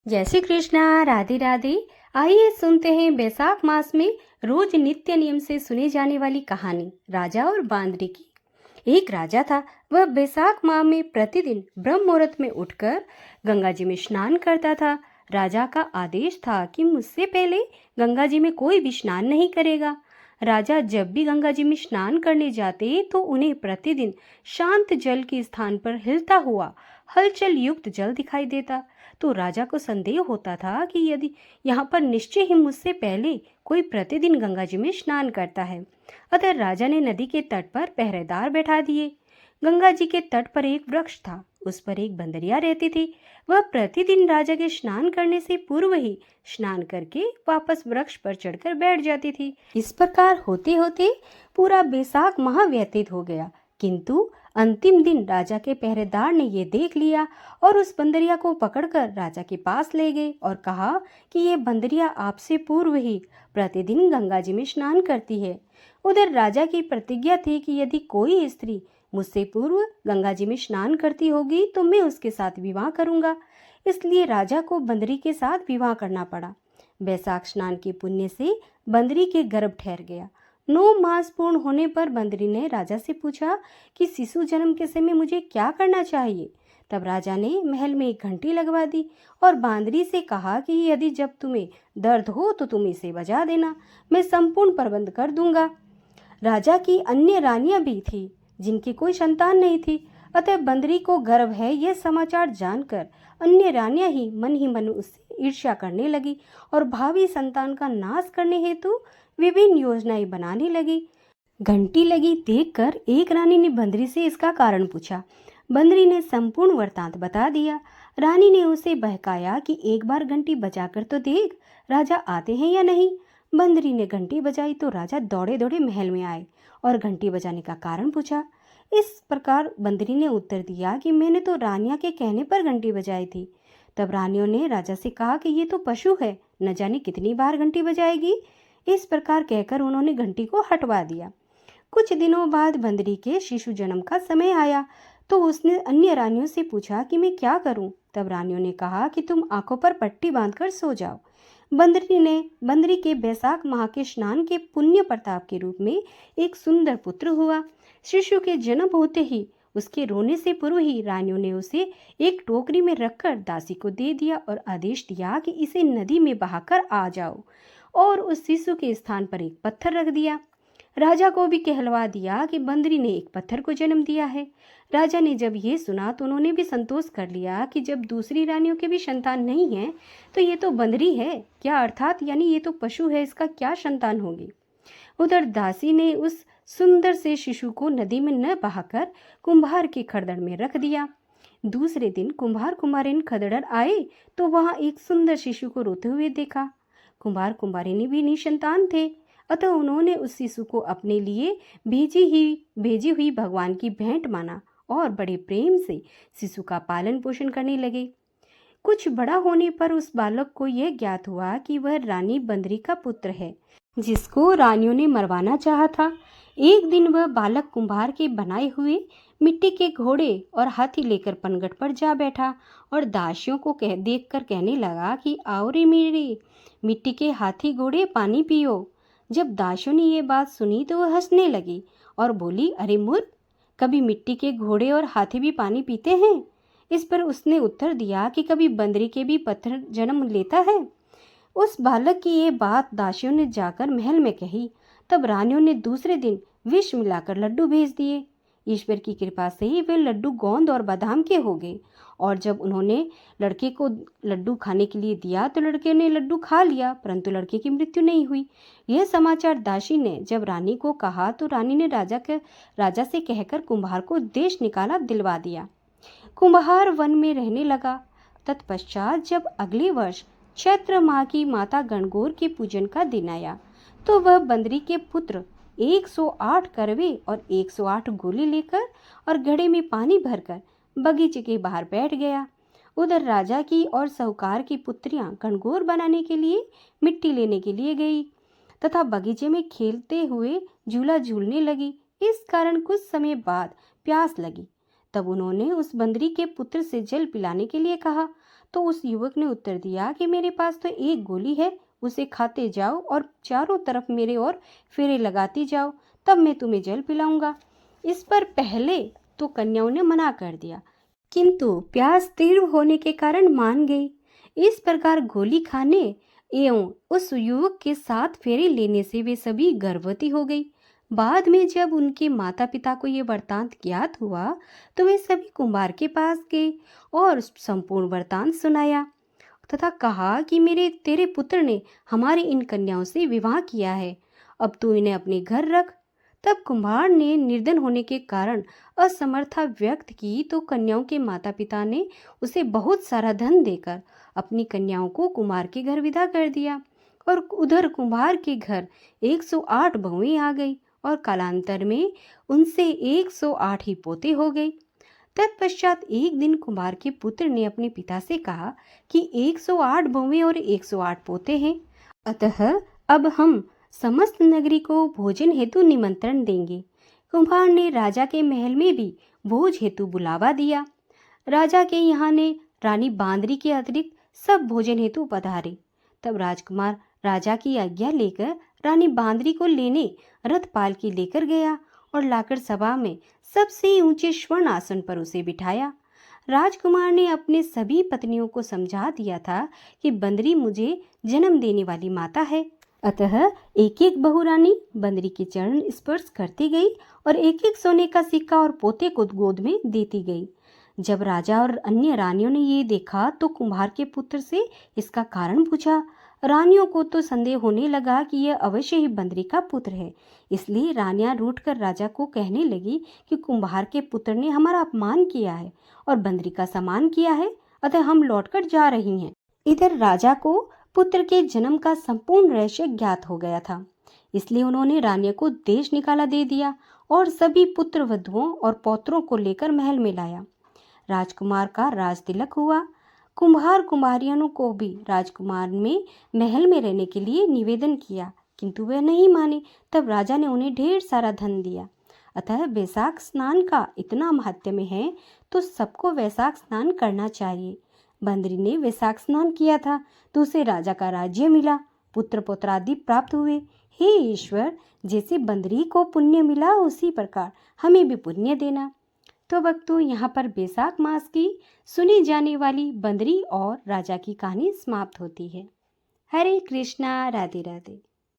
जय श्री कृष्णा। राधे राधे। आइए सुनते हैं बैसाख मास में रोज नित्य नियम से सुने जाने वाली कहानी राजा और बांदरी की। एक राजा था। वह बैसाख माह में प्रतिदिन ब्रह्म मुहूर्त में उठकर गंगा जी में स्नान करता था। राजा का आदेश था कि मुझसे पहले गंगा जी में कोई भी स्नान नहीं करेगा। राजा जब भी गंगा जी में स्नान करने जाते तो उन्हें प्रतिदिन शांत जल के स्थान पर हिलता हुआ हलचल युक्त जल दिखाई देता। तो राजा को संदेह होता था कि यदि यहाँ पर निश्चय ही मुझसे पहले कोई प्रतिदिन गंगा जी में स्नान करता है। अतः राजा ने नदी के तट पर पहरेदार बैठा दिए। गंगा जी के तट पर एक वृक्ष था, उस पर एक बंदरिया रहती थी। वह प्रतिदिन राजा के स्नान करने से पूर्व ही स्नान करके वापस वृक्ष पर चढ़कर बैठ जाती थी। इस प्रकार होते होते पूरा बैसाख माह व्यतीत हो गया, किंतु अंतिम दिन राजा के पहरेदार ने ये देख लिया और उस बंदरिया को पकड़कर राजा के पास ले गए और कहा कि ये बंदरिया आपसे पूर्व ही प्रतिदिन गंगा जी में स्नान करती है। उधर राजा की प्रतिज्ञा थी कि यदि कोई स्त्री मुझसे पूर्व गंगा जी में स्नान करती होगी तो मैं उसके साथ विवाह करूंगा। इसलिए राजा को बंदरी के साथ विवाह करना पड़ा। बैसाख स्नान के पुण्य से बंदरी के गर्भ ठहर गया। 9 मास पूर्ण होने पर बंदरी ने राजा से पूछा कि शिशु जन्म के समय मुझे क्या करना चाहिए। तब राजा ने महल में एक घंटी लगवा दी और बांदरी से कहा कि यदि जब तुम्हें दर्द हो तो तुम इसे बजा देना, मैं संपूर्ण प्रबंध कर दूंगा। राजा की अन्य रानियां भी थी जिनकी कोई संतान नहीं थी, अतः बंदरी को गर्व है यह समाचार जानकर अन्य रानियां ही मन उससे ईर्ष्या करने लगी और भावी संतान का नाश करने हेतु विभिन्न योजनाएं बनाने लगी। घंटी लगी देखकर एक रानी ने बंदरी से इसका कारण पूछा। बंदरी ने संपूर्ण वृत्तांत बता दिया। रानी ने उसे बहकाया कि एक बार घंटी बजाकर तो देख, राजा आते हैं या नहीं। बंदरी ने घंटी बजाई तो राजा दौड़े दौड़े महल में आए और घंटी बजाने का कारण पूछा। इस प्रकार बंदरी ने उत्तर दिया कि मैंने तो रानिया के कहने पर घंटी बजाई थी। तब रानियों ने राजा से कहा कि ये तो पशु है, न जाने कितनी बार घंटी बजाएगी। इस प्रकार कहकर उन्होंने घंटी को हटवा दिया। कुछ दिनों बाद बंदरी के शिशु जन्म का समय आया तो उसने अन्य रानियों से पूछा कि मैं क्या करूं। तब रानियों ने कहा कि तुम आंखों पर पट्टी बांधकर सो जाओ। बंदरी के बैसाख माह के स्नान के पुण्य प्रताप के रूप में एक सुंदर पुत्र हुआ। शिशु के जन्म होते ही उसके रोने से पूर्व ही रानियों ने उसे एक टोकरी में रखकर दासी को दे दिया और आदेश दिया कि इसे नदी में बहाकर आ जाओ, और उस शिशु के स्थान पर एक पत्थर रख दिया। राजा को भी कहलवा दिया कि बंदरी ने एक पत्थर को जन्म दिया है। राजा ने जब ये सुना तो उन्होंने भी संतोष कर लिया कि जब दूसरी रानियों के भी संतान नहीं है तो ये तो बंदरी है क्या, अर्थात यानी ये तो पशु है, इसका क्या संतान होगी। उधर दासी ने उस सुंदर से शिशु को नदी में न बहाकर कुम्हार के खड़दड़ में रख दिया। दूसरे दिन कुम्हार कुम्हारिन खदड़र आए तो वहां एक सुंदर शिशु को रोते हुए देखा। कुम्हार कुम्हारिनी भी निसंतान थे, अतः उन्होंने उस शिशु को अपने लिए भेजी हुई भगवान की भेंट माना और बड़े प्रेम से शिशु का पालन पोषण करने लगे। कुछ बड़ा होने पर उस बालक को यह ज्ञात हुआ कि वह रानी बंदरी का पुत्र है, जिसको रानियों ने मरवाना चाहा था। एक दिन वह बालक कुम्हार के बनाए हुए मिट्टी के घोड़े और हाथी लेकर पनघट पर जा बैठा और दासियों को देखकर कहने लगा कि आओ रे मेरे मिट्टी के हाथी घोड़े, पानी पियो। जब दासियों ने ये बात सुनी तो वह हंसने लगी और बोली, अरे मूर्ख, कभी मिट्टी के घोड़े और हाथी भी पानी पीते हैं? इस पर उसने उत्तर दिया कि कभी बंदरी के भी पत्थर जन्म लेता है। उस बालक की ये बात दासियों ने जाकर महल में कही। तब रानियों ने दूसरे दिन विष मिलाकर लड्डू भेज दिए। ईश्वर की कृपा से ही वे लड्डू गोंद और बादाम के हो गए, और जब उन्होंने लड़के को लड्डू खाने के लिए दिया तो लड़के ने लड्डू खा लिया, परंतु लड़के की मृत्यु नहीं हुई। यह समाचार दासी ने जब रानी को कहा तो रानी ने राजा से कहकर कुम्हार को देश निकाला दिलवा दिया। कुम्हार वन में रहने लगा। तत्पश्चात जब अगले वर्ष चैत्र माह की माता गणगौर के पूजन का दिन आया तो वह बंदरी के पुत्र 108 करवे और 108 गोली लेकर और घड़े में पानी भरकर बगीचे के बाहर बैठ गया। उधर राजा की और साहूकार की पुत्रियां गणगौर बनाने के लिए मिट्टी लेने के लिए गई तथा बगीचे में खेलते हुए झूला झूलने लगी। इस कारण कुछ समय बाद प्यास लगी। तब उन्होंने उस बंदरी के पुत्र से जल पिलाने के लिए कहा तो उस युवक ने उत्तर दिया कि मेरे पास तो एक गोली है, उसे खाते जाओ और चारों तरफ मेरे और फेरे लगाती जाओ, तब मैं तुम्हें जल पिलाऊंगा। इस पर पहले तो कन्याओं ने मना कर दिया, किंतु प्यास तीव्र होने के कारण मान गई। इस प्रकार गोली खाने एवं उस युवक के साथ फेरे लेने से वे सभी गर्भवती हो गई। बाद में जब उनके माता पिता को ये वृत्तांत ज्ञात हुआ तो वे सभी कुम्हार के पास गए और संपूर्ण वृत्तांत सुनाया तथा कहा कि मेरे तेरे पुत्र ने हमारी इन कन्याओं से विवाह किया है, अब तू इन्हें अपने घर रख। तब कुम्हार ने निर्धन होने के कारण असमर्था व्यक्त की तो कन्याओं के माता पिता ने उसे बहुत सारा धन देकर अपनी कन्याओं को कुम्हार के घर विदा कर दिया और उधर कुम्हार के घर 108 बहुएं आ गई और कालांतर में उनसे 108 ही पोते हो गए। तत्पश्चात एक दिन कुम्हार के पुत्र ने अपने पिता से कहा कि 108 बहुएं और 108 पोते हैं, अतः अब हम समस्त नगरी को भोजन हेतु निमंत्रण देंगे। कुम्हार ने राजा के महल में भी भोज हेतु बुलावा दिया। राजा के यहाँ ने रानी बांदरी के अतिरिक्त सब भोजन हेतु पधारे। तब राजकुमार राजा की आज्ञा लेकर रानी बांदरी को लेने रथ पालकी लेकर गया और लाकर सभा में सबसे ऊंचे स्वर्ण आसन पर उसे बिठाया। राजकुमार ने अपने सभी पत्नियों को समझा दिया था कि बंदरी मुझे जन्म देने वाली माता है, अतः एक एक बहुरानी बंदरी के चरण स्पर्श करती गई और एक एक सोने का सिक्का और पोते को गोद में देती गई। जब राजा और अन्य रानियों ने ये देखा तो कुम्हार के पुत्र से इसका कारण पूछा। रानियों को तो संदेह होने लगा कि यह अवश्य ही बंदरी का पुत्र है, इसलिए रानियां रूठकर राजा को कहने लगी कि कुम्हार के पुत्र ने हमारा अपमान किया है और बंदरी का सम्मान किया है, अतः हम लौटकर जा रही हैं। इधर राजा को पुत्र के जन्म का संपूर्ण रहस्य ज्ञात हो गया था, इसलिए उन्होंने रानियों को देश निकाला दे दिया और सभी पुत्र वधुओं और पौत्रों को लेकर महल में लाया। राजकुमार का राज तिलक हुआ। कुम्हार कुम्हारियों को भी राजकुमार में महल में रहने के लिए निवेदन किया, किंतु वे नहीं माने। तब राजा ने उन्हें ढेर सारा धन दिया। अतः वैशाख स्नान का इतना महात्म्य है तो सबको वैशाख स्नान करना चाहिए। बंदरी ने वैशाख स्नान किया था तो उसे राजा का राज्य मिला, पुत्र पौत्रादि प्राप्त हुए। हे ईश्वर, जैसे बंदरी को पुण्य मिला उसी प्रकार हमें भी पुण्य देना। तो भक्तों, यहाँ पर वैशाख मास की सुनी जाने वाली बंदरी और राजा की कहानी समाप्त होती है। हरे कृष्णा, राधे राधे।